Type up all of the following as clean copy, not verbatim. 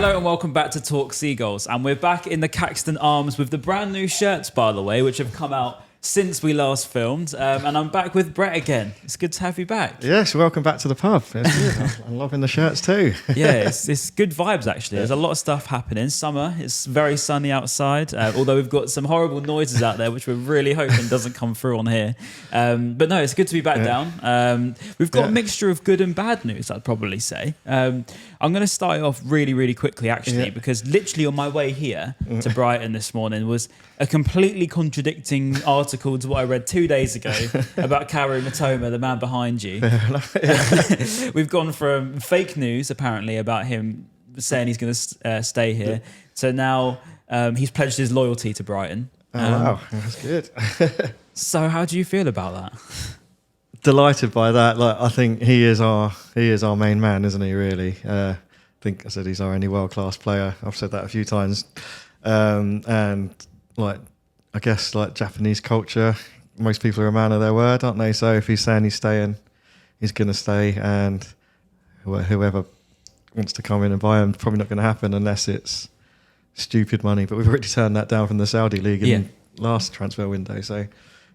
Hello and welcome back to Talk Seagulls. And we're back in the Caxton Arms with the brand new shirts, by the way, which have come out since we last filmed. And I'm back with Brett again. It's good to have you back. Yes, welcome back to the pub. It's good. I'm loving the shirts too. Yeah, it's good vibes actually. There's a lot of stuff happening. Summer, it's very sunny outside, although we've got some horrible noises out there, which we're really hoping doesn't come through on here. But no, it's good to be back down. We've got a mixture of good and bad news, I'd probably say. I'm going to start it off really, really quickly actually, because literally on my way here to Brighton this morning was a completely contradicting article to what I read 2 days ago about Karu Mitoma, the man behind you. We've gone from fake news, apparently, about him saying he's going to stay here, to now he's pledged his loyalty to Brighton. Wow, that's good. So how do you feel about that? Delighted by that. Like, I think he is our main man, isn't he? Really, I think I said he's our only world-class player. I've said that a few times, and like I guess like Japanese culture, most people are a man of their word, aren't they? So if he's saying he's staying, he's going to stay, and whoever wants to come in and buy him, probably not going to happen unless it's stupid money. But we've already turned that down from the Saudi league in the last transfer window. So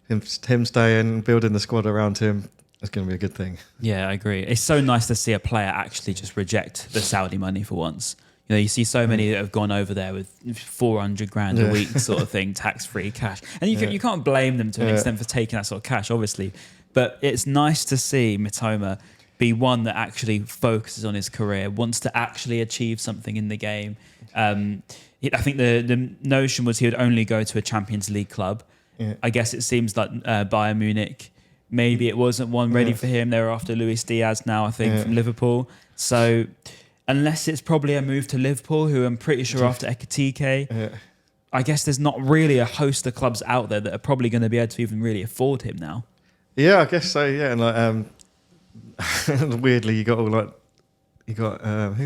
him staying, building the squad around him, is going to be a good thing. Yeah, I agree. It's so nice to see a player actually just reject the Saudi money for once. You know, you see so many that have gone over there with 400 grand a week sort of thing, tax-free cash. And you can't blame them to an extent for taking that sort of cash, obviously. But it's nice to see Mitoma be one that actually focuses on his career, wants to actually achieve something in the game. I think the notion was he would only go to a Champions League club. Yeah. I guess it seems like Bayern Munich, maybe it wasn't one ready for him. They were after Luis Diaz now, I think, from Liverpool. So unless it's probably a move to Liverpool, who I'm pretty sure after Ekitike, I guess there's not really a host of clubs out there that are probably going to be able to even really afford him now. Yeah, I guess so. Yeah, and like weirdly, you got who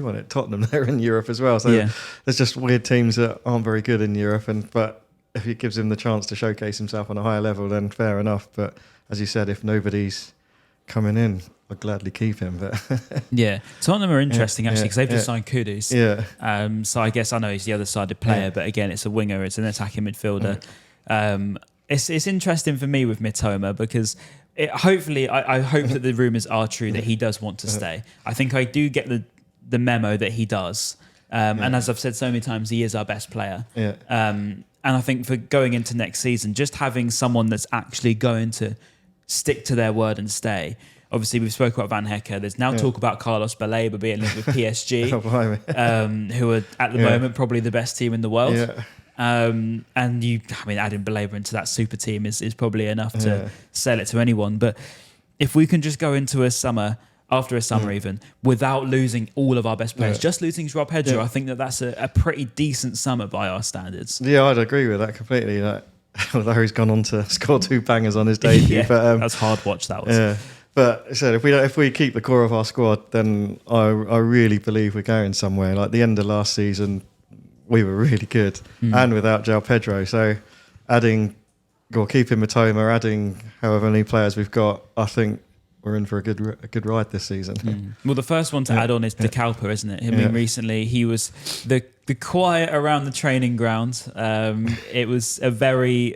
won it? Tottenham there in Europe as well. So there's just weird teams that aren't very good in Europe, but if it gives him the chance to showcase himself on a higher level, then fair enough. But as you said, if nobody's coming in, I'd gladly keep him. But Tottenham are interesting actually, because they've just signed Kudus. So I guess I know he's the other sided player, but again, it's a winger, it's an attacking midfielder. It's interesting for me with Mitoma because hopefully I hope that the rumours are true that he does want to stay. I think I do get the memo that he does. And as I've said so many times, he is our best player. And I think for going into next season, just having someone that's actually going to stick to their word and stay. Obviously, we've spoken about Van Hecker. There's now talk about Carlos Baleba being linked with PSG, who are at the moment probably the best team in the world. And adding Baleba into that super team is probably enough to sell it to anyone. But if we can just go into after a summer even, without losing all of our best players, just losing Joao Pedro, I think that's a pretty decent summer by our standards. Yeah, I'd agree with that completely. Although he's gone on to score 2 bangers on his debut. But that's hard watch, that was. Yeah. But so if we keep the core of our squad, then I really believe we're going somewhere. Like the end of last season, we were really good, and without Joao Pedro. So keeping Mitoma, adding however many players we've got, I think we're in for a good ride this season. Well, the first one to add on is Dalpa, isn't it? I mean, recently he was the quiet around the training ground. It was very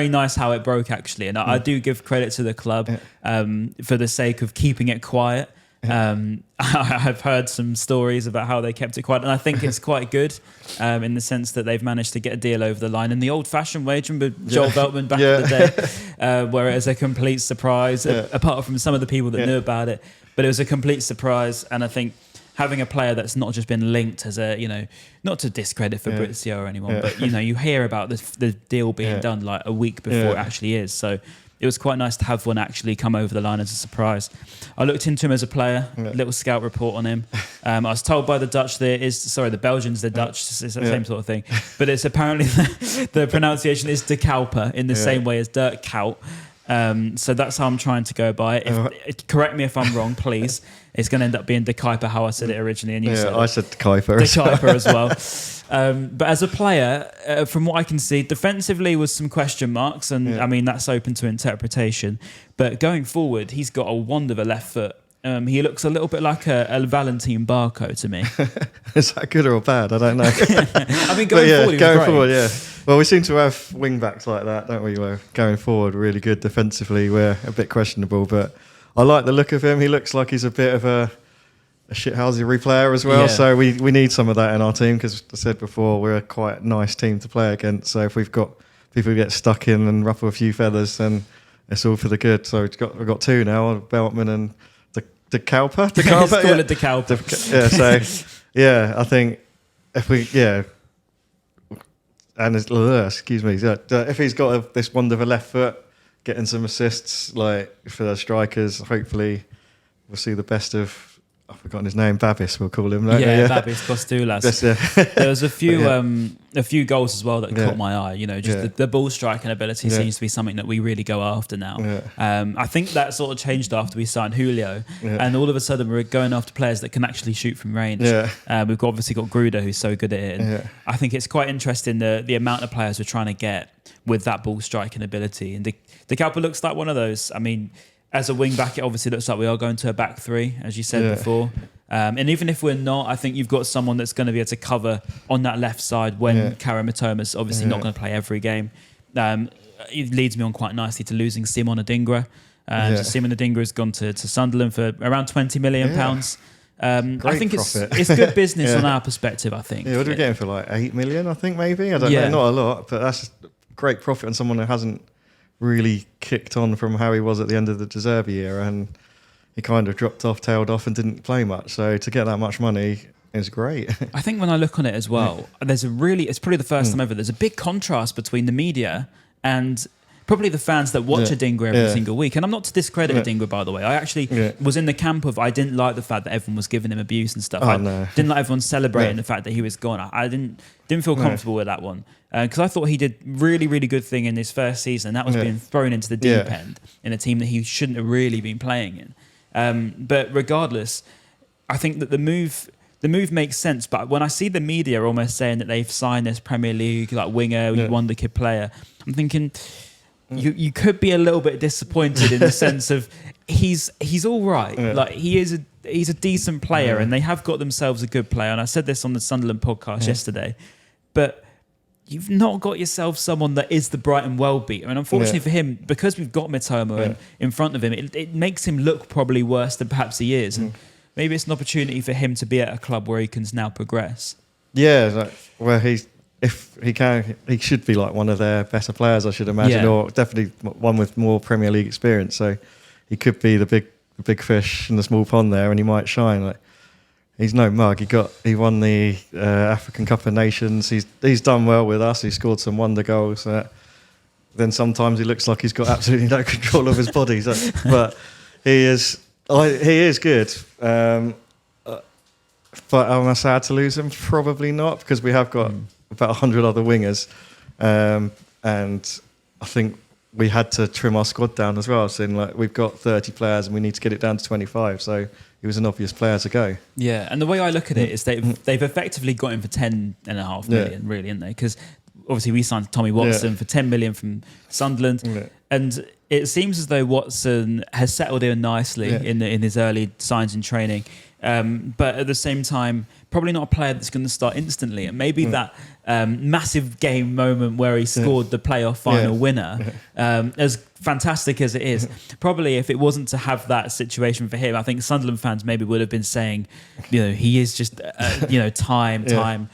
nice how it broke actually, and I do give credit to the club for the sake of keeping it quiet. I've heard some stories about how they kept it quiet, and I think it's quite good in the sense that they've managed to get a deal over the line in the old-fashioned way. Remember Joel Veltman back in the day, where it was a complete surprise, apart from some of the people that knew about it, but it was a complete surprise. And I think having a player that's not just been linked as not to discredit Fabrizio or anyone, but you hear about the deal being done like a week before it actually is. So it was quite nice to have one actually come over the line as a surprise. I looked into him as a player, little scout report on him. I was told by the Belgians, the Dutch, it's the same sort of thing. But it's apparently the pronunciation is De Kalpa in the same way as Dirk Kuyt. So that's how I'm trying to go by it. Correct me if I'm wrong, please. It's going to end up being De Kuiper, how I said it originally. And you said I said De Kuiper. De Kuiper as well. But as a player, from what I can see, defensively was some question marks. And I mean, that's open to interpretation. But going forward, he's got a wand of a left foot. He looks a little bit like a Valentin Barco to me. Is that good or bad? I don't know. I mean, going forward, yeah. Well, we seem to have wing backs like that, don't we? We're going forward really good defensively. We're a bit questionable, but I like the look of him. He looks like he's a bit of a shithousery player as well. Yeah. So we need some of that in our team because, as I said before, we're a quite nice team to play against. So if we've got people who get stuck in and ruffle a few feathers, then it's all for the good. So we've got two now, Beltman and Dalpa. Let's call it Dalpa. Yeah, so yeah, I think if we and excuse me, if he's got this wonder of a left foot, getting some assists like for the strikers, hopefully we'll see the best of. I've forgotten his name. Babis, we'll call him. Babis Kostoulas. There was a few goals as well that caught my eye. You know, just the ball striking ability seems to be something that we really go after now. I think that sort of changed after we signed Julio, and all of a sudden we're going after players that can actually shoot from range. We've obviously got Gruder, who's so good at it. And I think it's quite interesting the amount of players we're trying to get with that ball striking ability. And Dalpa looks like one of those. I mean, as a wing back, it obviously looks like we are going to a back three, as you said before. And even if we're not, I think you've got someone that's going to be able to cover on that left side when Kara Mitoma's obviously not going to play every game. It leads me on quite nicely to losing Simon Adingra. Simon Adingra has gone to Sunderland for around £20 million. I think it's good business on our perspective, I think. Yeah, what are we getting for like 8 million, I think, maybe? I don't know, not a lot, but that's great profit on someone who hasn't really kicked on from how he was at the end of the De Zerbi era, and he kind of dropped off, tailed off and didn't play much. So to get that much money is great. I think when I look on it as well, it's probably the first time ever, there's a big contrast between the media and probably the fans that watch Adingra every single week. And I'm not to discredit Adingra, by the way. I actually was in the camp of I didn't like the fact that everyone was giving him abuse and stuff. Didn't like everyone celebrating the fact that he was gone. I didn't feel comfortable with that one. Because I thought he did really, really good thing in his first season. And that was being thrown into the deep end in a team that he shouldn't have really been playing in. But regardless, I think that the move makes sense. But when I see the media almost saying that they've signed this Premier League like winger, wonder kid player, I'm thinking you could be a little bit disappointed in the sense of he's all right. Like he's a decent player, and they have got themselves a good player. And I said this on the Sunderland podcast yesterday, but you've not got yourself someone that is the Brighton world beater. And unfortunately for him, because we've got Mitoma in front of him, it makes him look probably worse than perhaps he is. And maybe it's an opportunity for him to be at a club where he can now progress. Yeah, where he should be like one of their better players, I should imagine, or definitely one with more Premier League experience. So he could be the big fish in the small pond there, and he might shine. Like, he's no mug. He won the African Cup of Nations. He's done well with us. He scored some wonder goals. Then sometimes he looks like he's got absolutely no control of his body. But he is good. But am I sad to lose him? Probably not, because we have got about 100 other wingers, and I think we had to trim our squad down as well. So we've got 30 players and we need to get it down to 25. So he was an obvious player to go. Yeah, and the way I look at it is they've effectively got him for 10.5 million, really, haven't they? Because obviously we signed Tommy Watson for 10 million from Sunderland, and it seems as though Watson has settled in nicely in his early signs in training. But at the same time, probably not a player that's going to start instantly. And maybe that massive game moment where he scored the playoff final winner, as fantastic as it is, probably if it wasn't to have that situation for him, I think Sunderland fans maybe would have been saying, he is just, time.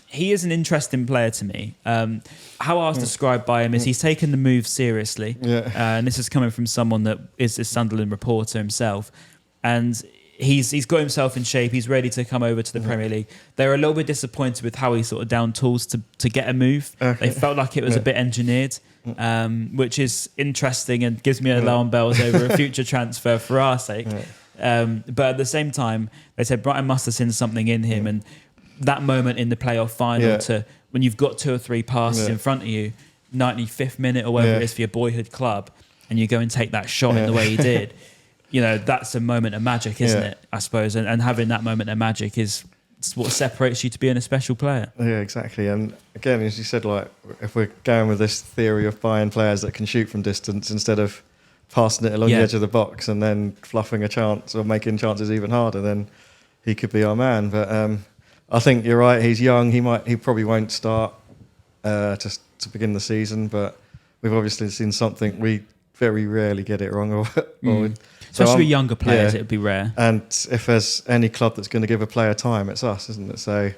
He is an interesting player to me. How I was described by him is he's taken the move seriously. And this is coming from someone that is a Sunderland reporter himself. And he's got himself in shape. He's ready to come over to the Premier League. They're a little bit disappointed with how he sort of down tools to get a move. They felt like it was a bit engineered, which is interesting and gives me alarm bells over a future transfer for our sake. But at the same time, they said Brighton must have seen something in him, and that moment in the playoff final to when you've got 2 or 3 passes in front of you, 95th minute or whatever it is for your boyhood club, and you go and take that shot in the way he did. That's a moment of magic, isn't it? I suppose, and having that moment of magic is what separates you to being a special player. Yeah, exactly. And again, as you said, like if we're going with this theory of buying players that can shoot from distance instead of passing it along the edge of the box and then fluffing a chance or making chances even harder, then he could be our man. But I think you're right. He's young. He probably won't start just to begin the season. But we've obviously seen something. We very rarely get it wrong. Especially with younger players, it would be rare. And if there's any club that's going to give a player time, it's us, isn't it? So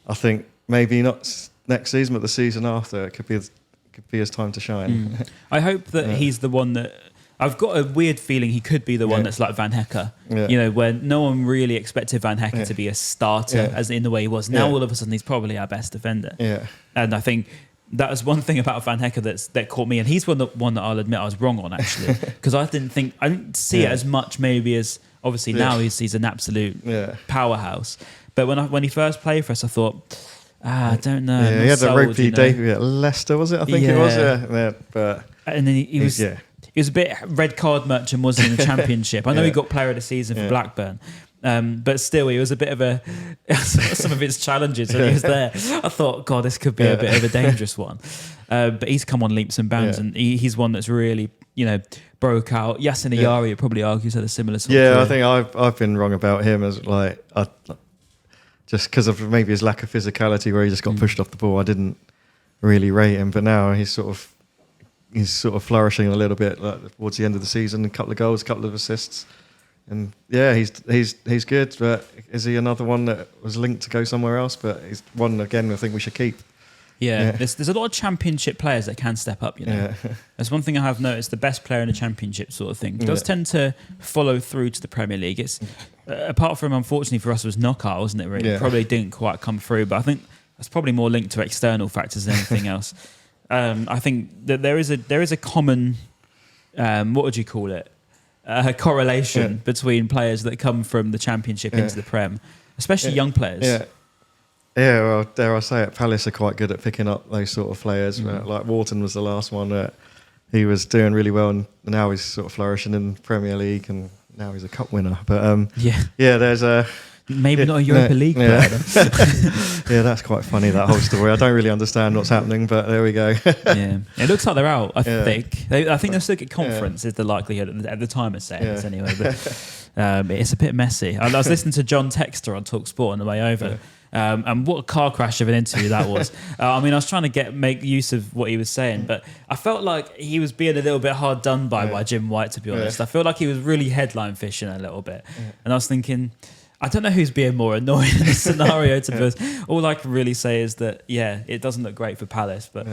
I think maybe not next season, but the season after, it could be his time to shine. I hope that he's the one that... I've got a weird feeling he could be the one that's like Van Hecke, where no one really expected Van Hecke to be a starter as in the way he was. Now all of a sudden he's probably our best defender. And I think that was one thing about Van Hecke that caught me, and he's one that I'll admit I was wrong on actually, because I didn't see it as much maybe as obviously now he's an absolute powerhouse. But when he first played for us, I thought, I don't know. Yeah, he had the ropey debut at Leicester, was it? I think it was. But and then he was. He was a bit red card merchant, was he, in the Championship? I know he got Player of the Season for Blackburn, but still, he was a bit of some of his challenges when he was there. I thought, God, this could be a bit of a dangerous one. But he's come on leaps and bounds, and he's one that's really, broke out. Yasin Ayari would probably argue had a similar sort of I think I've been wrong about him as just because of maybe his lack of physicality, where he just got pushed off the ball. I didn't really rate him, but now he's sort of flourishing a little bit towards the end of the season. A couple of goals, a couple of assists, and he's good. But is he another one that was linked to go somewhere else? But he's one again I think we should keep. There's a lot of Championship players that can step up. That's one thing I have noticed. The best player in the Championship sort of thing does tend to follow through to the Premier League. It's apart from, unfortunately for us, was knockout, wasn't it? Really, probably didn't quite come through. But I think that's probably more linked to external factors than anything else. I think that there is a common, what would you call it, correlation between players that come from the Championship into the Prem, especially young players. Well, dare I say it, Palace are quite good at picking up those sort of players. Like Wharton was the last one that he was doing really well, and now he's sort of flourishing in the Premier League, and now he's a cup winner. But there's a... Maybe not a Europa League player. That's quite funny, that whole story. I don't really understand what's happening, but there we go. It looks like they're out, I think. I think they'll still get conference is the likelihood at the time of saying this anyway. But it's a bit messy. I was listening to John Textor on TalkSport on the way over. And what a car crash of an interview that was. I was trying to make use of what he was saying, but I felt like he was being a little bit hard done by Jim White, to be honest. I feel like he was really headline fishing a little bit. And I was thinking... I don't know who's being more annoying in this scenario, to be honest. All I can really say is that, it doesn't look great for Palace, but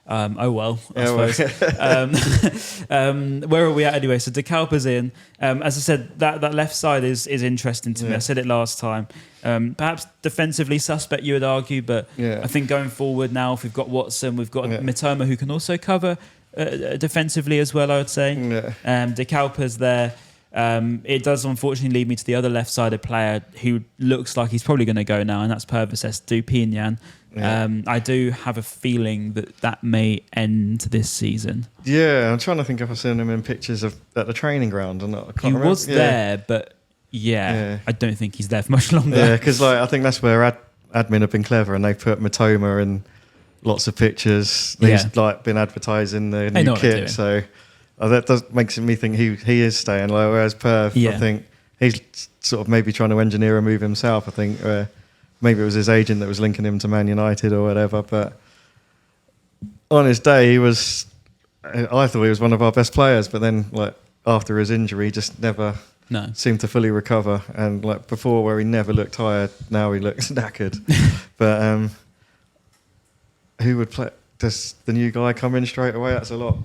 oh well, I suppose. Where are we at anyway? So De Kalpa's in. As I said, that left side is interesting to me. I said it last time. Perhaps defensively suspect, you would argue, but I think going forward now, if we've got Watson, we've got Mitoma, who can also cover defensively as well, I would say. De Kalpa's there. It does unfortunately lead me to the other left-sided player who looks like he's probably going to go now, and that's Pervis Estupinian. I do have a feeling that may end this season. I'm trying to think if I've seen him in pictures at the training ground. And I can't remember. Was there, but I don't think he's there for much longer. Yeah, because I think that's where admin have been clever, and they've put Mitoma in lots of pictures. He's been advertising the new kit, so... that makes me think he is staying low, whereas Perth, I think he's sort of maybe trying to engineer a move himself. I think maybe it was his agent that was linking him to Man United or whatever. But on his day, I thought he was one of our best players. But then, after his injury, he just never seemed to fully recover. And before, where he never looked tired, now he looks knackered. But who would play? Does the new guy come in straight away? That's a lot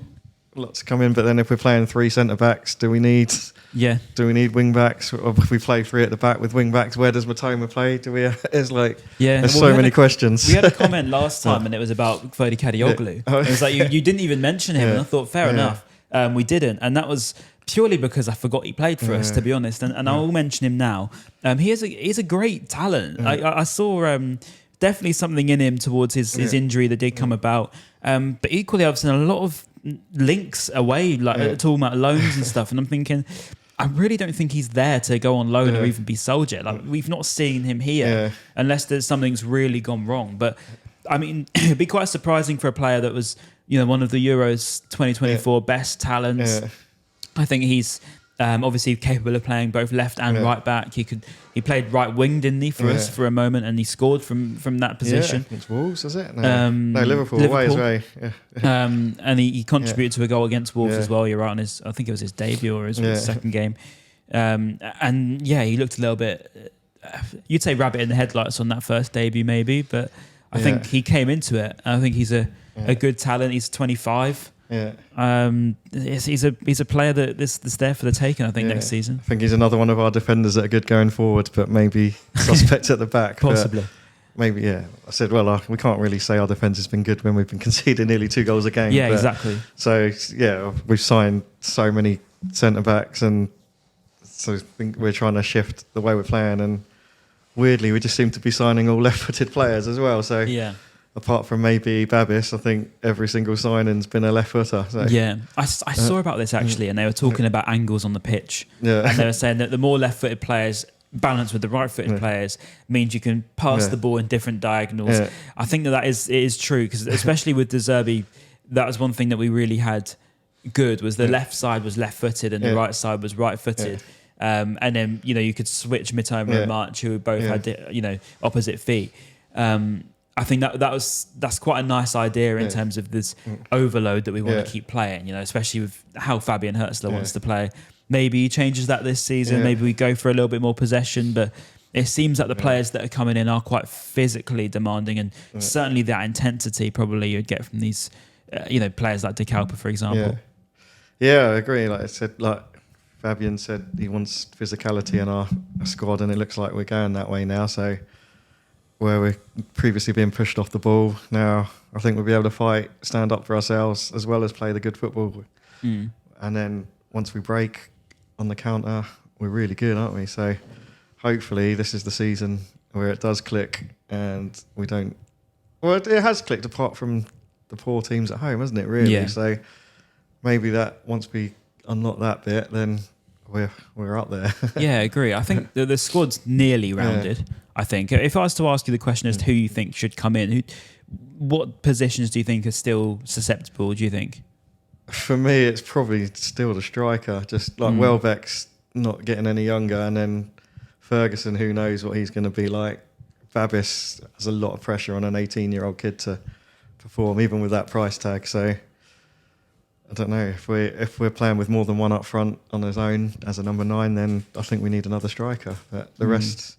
to come in. But then if we're playing 3 centre backs, do we need wing backs? Or if we play 3 at the back with wing backs, where does Mitoma play? There's so many questions. We had a comment last time and it was about Fodi Kadioglu. It was like you didn't even mention him, and I thought fair enough. We didn't, and that was purely because I forgot he played for us, to be honest. And I'll mention him now. He's a great talent. I saw definitely something in him towards his injury that did come about. But equally, I've seen a lot of links away, talking about loans and stuff, and I'm thinking, I really don't think he's there to go on loan or even be sold yet. We've not seen him here unless there's something's really gone wrong. But it'd be quite surprising for a player that was, one of the Euros 2024 best talents. I think he's obviously capable of playing both left and right back. He played right wing, didn't he, for us for a moment, and he scored from that position. Yeah, it's Wolves, is it? No, Liverpool away as well. Yeah. And he contributed to a goal against Wolves as well. You're right on I think it was his debut or his second game. And he looked a little bit. You'd say rabbit in the headlights on that first debut, maybe, but I think he came into it. I think he's a good talent. He's 25. Yeah. He's a player that's there for the taking, I think, next season. I think he's another one of our defenders that are good going forward, but maybe suspect at the back. Possibly. Maybe, I said, we can't really say our defence has been good when we've been conceding nearly 2 goals a game. Yeah, exactly. So, we've signed so many centre-backs, and so I think we're trying to shift the way we're playing, and weirdly, we just seem to be signing all left-footed players as well. So, apart from maybe Babis, I think every single signing's been a left footer. So. Yeah, I saw about this actually, and they were talking about angles on the pitch. Yeah. And they were saying that the more left-footed players balanced with the right-footed players means you can pass the ball in different diagonals. Yeah. I think that is true, because especially with De Zerbi, that was one thing that we really had good, was the left side was left-footed and the right side was right-footed. And then, you could switch Mitoma and March, who both had, opposite feet. I think that's quite a nice idea in terms of this overload that we want to keep playing, especially with how Fabian Hurtzler wants to play. Maybe he changes that this season. Maybe we go for a little bit more possession, but it seems like the players that are coming in are quite physically demanding, and certainly that intensity probably you'd get from these, players like De Kalpa, for example. Yeah, I agree. Like I said, Fabian said he wants physicality in our squad, and it looks like we're going that way now. So where we're previously being pushed off the ball, now I think we'll be able to fight, stand up for ourselves, as well as play the good football. And then once we break on the counter, we're really good, aren't we? So hopefully this is the season where it does click, and we don't... Well, it has clicked apart from the poor teams at home, hasn't it, really? Yeah. So maybe that once we unlock that bit, then we're up there. Yeah, I agree. I think the squad's nearly rounded. I think if I was to ask you the question as to who you think should come in, what positions do you think are still susceptible? Do you think? For me, it's probably still the striker. Just like Welbeck's not getting any younger, and then Ferguson, who knows what he's going to be like. Babis has a lot of pressure on an 18-year-old kid to perform, even with that price tag. So I don't know, if we're playing with more than one up front on his own as a number 9, then I think we need another striker. But the rest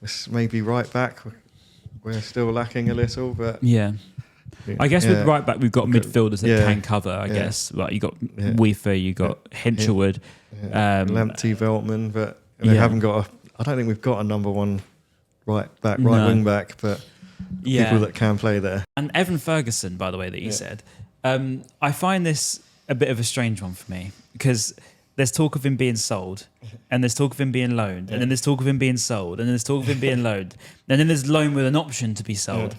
is maybe right back. We're still lacking a little, but I guess with right back we've got midfielders that can cover. I guess like you got Weaver, you got Hinshelwood, Lamptey, Veltman, but they haven't got. I don't think we've got a number 1 right wing back, but people that can play there. And Evan Ferguson, by the way, that you said. I find this a bit of a strange one for me, because there's talk of him being sold, and there's talk of him being loaned, and then there's talk of him being sold, and then there's talk of him being loaned, and then there's loan with an option to be sold.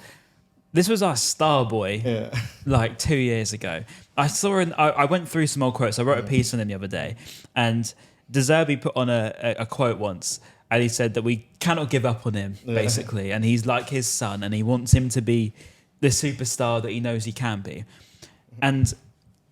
This was our star boy like 2 years ago. I went through some old quotes. I wrote a piece on him the other day, and De Zerbi put on a quote once, and he said that we cannot give up on him, basically, and he's like his son, and he wants him to be the superstar that he knows he can be. And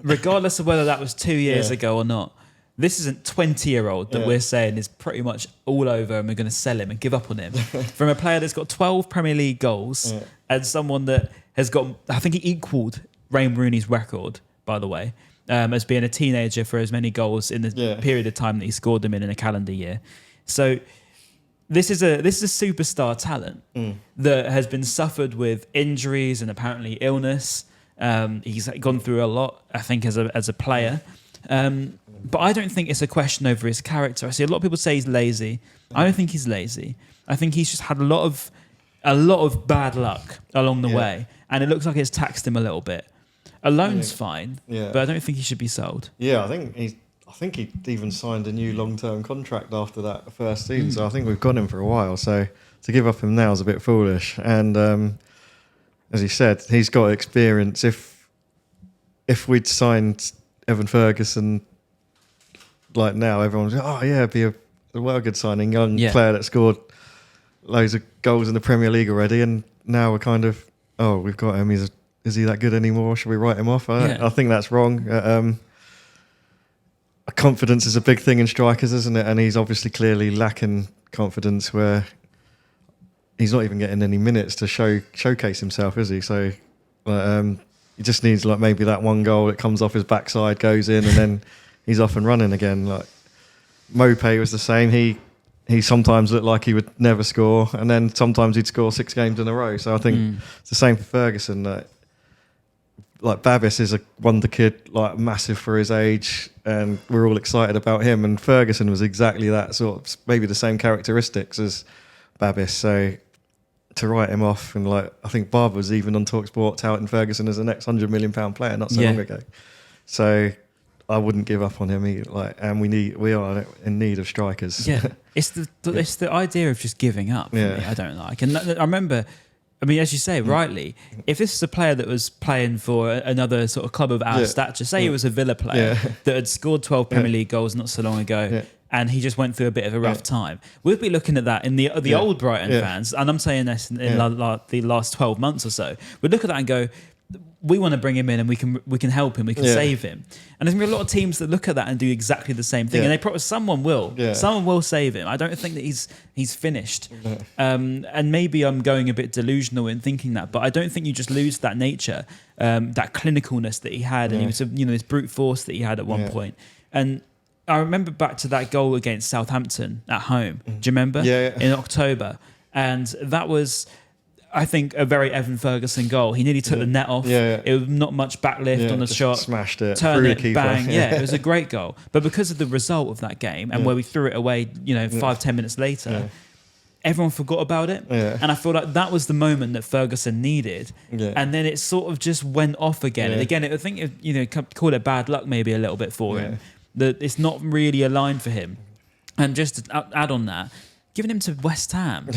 regardless of whether that was 2 years ago or not, this isn't 20-year-old that we're saying is pretty much all over and we're going to sell him and give up on him. From a player that's got 12 Premier League goals and someone that has got, I think he equalled Wayne Rooney's record, by the way, as being a teenager for as many goals in the period of time that he scored them in a calendar year. So this is a superstar talent that has been suffered with injuries and apparently illness. He's gone through a lot, I think, as a player. But I don't think it's a question over his character. I see a lot of people say he's lazy. I don't think he's lazy. I think he's just had a lot of bad luck along the way, and it looks like it's taxed him a little bit. A loan's fine, but I don't think he should be sold. Yeah, I think he even signed a new long-term contract after that first season. So I think we've got him for a while. So to give up him now is a bit foolish. And as he said, he's got experience. If we'd signed Evan Ferguson like now, everyone's it'd be a well good signing, young player that scored loads of goals in the Premier League already, and now we're kind of we've got him. Is he that good anymore? Should we write him off? I think that's wrong. confidence is a big thing in strikers, isn't it? And he's obviously clearly lacking confidence where he's not even getting any minutes to showcase himself, is he? So he just needs like maybe that one goal that comes off his backside, goes in, and then he's off and running again. Like Mope was the same. He sometimes looked like he would never score, and then sometimes he'd score 6 games in a row. So I think it's the same for Ferguson. Like Babis is a wonder kid, like massive for his age, and we're all excited about him. And Ferguson was exactly that sort of, maybe the same characteristics as Babis. So to write him off, and like I think Barber was even on TalkSport touting Ferguson as the next £100 million player not so long ago. So I wouldn't give up on him. And we are in need of strikers. Yeah, it's the idea of just giving up. Yeah. I don't like. And I remember, I mean, as you say, rightly, if this is a player that was playing for another sort of club of our stature, say he was a Villa player that had scored 12 Premier League goals not so long ago, and he just went through a bit of a rough time, we'd be looking at that in the old Brighton fans, and I'm saying this in the last 12 months or so, we'd look at that and go, we want to bring him in and we can help him, we can save him. And there's going to be a lot of teams that look at that and do exactly the same thing. And they probably someone will save him. I don't think that he's finished. And maybe I'm going a bit delusional in thinking that, but I don't think you just lose that nature, that clinicalness that he had, and he was this brute force that he had at one point. And I remember back to that goal against Southampton at home. Do you remember? In October, and that was, I think, a very Evan Ferguson goal. He nearly took the net off. It was not much backlift on the shot. Smashed it. Turn it, bang. It was a great goal. But because of the result of that game and where we threw it away, 5-10 minutes later, everyone forgot about it. And I feel like that was the moment that Ferguson needed. And then it sort of just went off again. And again, I think, call it bad luck maybe a little bit for him. That it's not really aligned for him. And just to add on that, giving him to West Ham,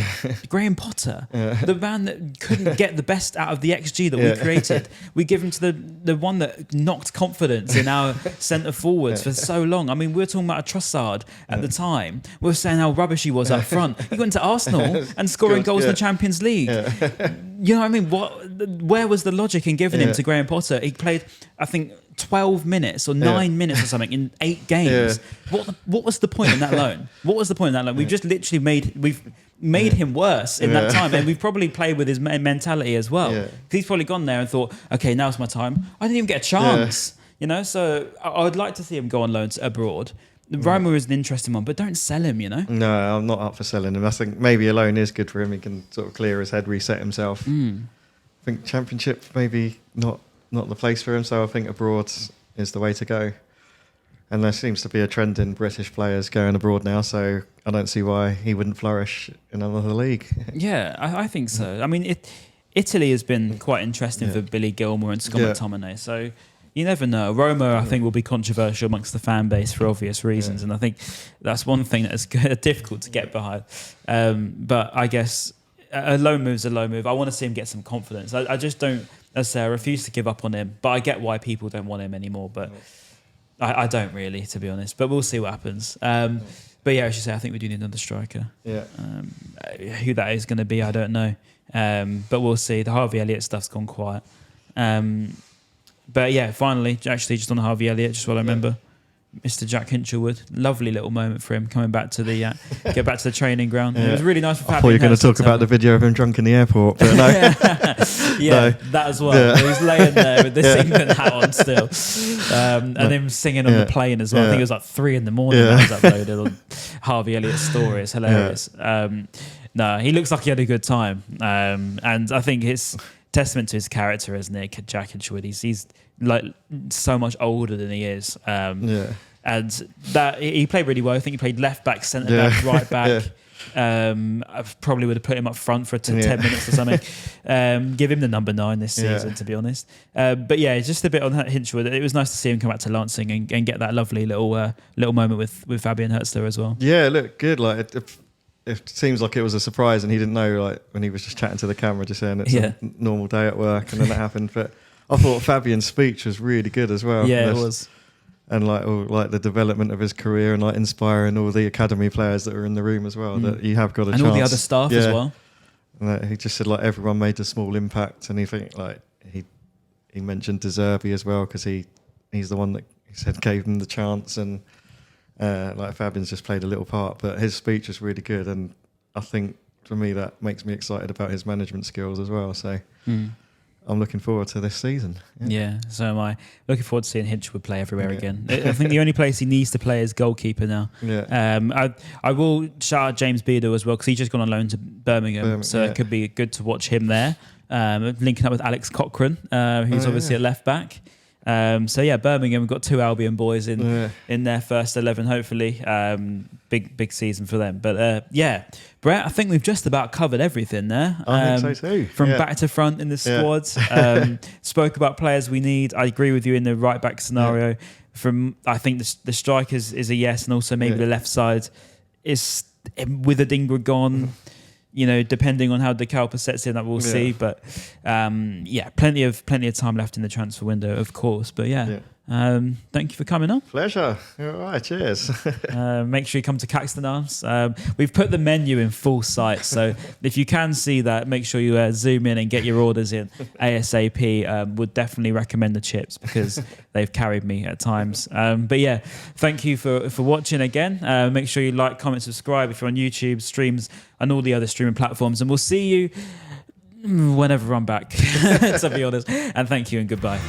Graham Potter, the man that couldn't get the best out of the XG that we created. We give him to the one that knocked confidence in our centre forwards for so long. I mean, we were talking about a Trossard at the time. We were saying how rubbish he was up front. He went to Arsenal and scoring goals in the Champions League. You know what I mean? Where was the logic in giving him to Graham Potter? He played, I think, 12 minutes or 9 minutes or something in 8 games. What was the point in that loan? What was the point in that loan? We've just literally made him worse in that time, and we've probably played with his mentality as well. He's probably gone there and thought, okay, now's my time. I didn't even get a chance, So I would like to see him go on loans abroad. Roma is an interesting one, but don't sell him, No, I'm not up for selling him. I think maybe a loan is good for him. He can sort of clear his head, reset himself. I think Championship maybe not the place for him, so I think abroad is the way to go. And there seems to be a trend in British players going abroad now, so I don't see why he wouldn't flourish in another league. Yeah, I think so. I mean, Italy has been quite interesting for Billy Gilmour and Scott McTominay, so you never know. Roma, I think, will be controversial amongst the fan base for obvious reasons, and I think that's one thing that is difficult to get behind. But I guess a loan move's a loan move. I want to see him get some confidence. I just don't... As I say, I refuse to give up on him, but I get why people don't want him anymore. But I don't really, to be honest. But we'll see what happens. But yeah, as you say, I think we do need another striker. Who that is going to be, I don't know. But we'll see. The Harvey Elliott stuff's gone quiet. But yeah, finally, actually, just on Harvey Elliott, just what I remember. Mr. Jack Hinshelwood, lovely little moment for him coming back to the get back to the training ground. It was really nice for I thought you were going to talk about the video of him drunk in the airport, but no. That as well. He's laying there with this England hat on still, and him singing on the plane as well. I think it was like 3 a.m. that was uploaded on Harvey Elliott's story. It's hilarious. No, he looks like he had a good time, and I think it's testament to his character, isn't it, Jack Hinshelwood? He's like so much older than he is, and that he played really well. I think he played left back, centre back, right back. I probably would have put him up front for 10 minutes or something. Give him the number 9 this season, to be honest. But yeah, just a bit on that Hinshelwood. It was nice to see him come back to Lancing and get that lovely little moment with Fabian Hertzler as well. Yeah, look good. Like it seems like it was a surprise, and he didn't know. Like when he was just chatting to the camera, just saying it's a normal day at work, and then that happened. But I thought Fabian's speech was really good as well. Yeah, it was. And like the development of his career, and like inspiring all the academy players that were in the room as well. That you have got a chance. And all the other staff as well. And he just said like everyone made a small impact, and he mentioned De Zerbi as well, because he's the one that he said gave him the chance, and Like Fabian's just played a little part, but his speech is really good, and I think for me that makes me excited about his management skills as well. So I'm looking forward to this season. Yeah, so am I. Looking forward to seeing Hinshelwood play everywhere again. I think the only place he needs to play is goalkeeper now. Yeah. I will shout out James Beadle as well, because he's just gone on loan to Birmingham, so it could be good to watch him there. Linking up with Alex Cochrane, who's obviously a left back. So yeah, Birmingham, we've got 2 Albion boys in their first 11, hopefully. Big season for them. But yeah, Brett, I think we've just about covered everything there. I think so too. From back to front in the squad. Spoke about players we need. I agree with you in the right back scenario. I think the strikers is a yes, and also maybe the left side is with Adingra gone. You know, depending on how Dalpa sets in, that we'll see. But plenty of time left in the transfer window, of course. But thank you for coming on. Pleasure. All right, cheers. Make sure you come to Caxton Arms. We've put the menu in full sight, so if you can see that, make sure you zoom in and get your orders in ASAP. Would definitely recommend the chips because they've carried me at times. But yeah, thank you for watching again. Make sure you like, comment, subscribe if you're on YouTube, streams, and all the other streaming platforms. And we'll see you whenever I'm back, to be honest. And thank you and goodbye.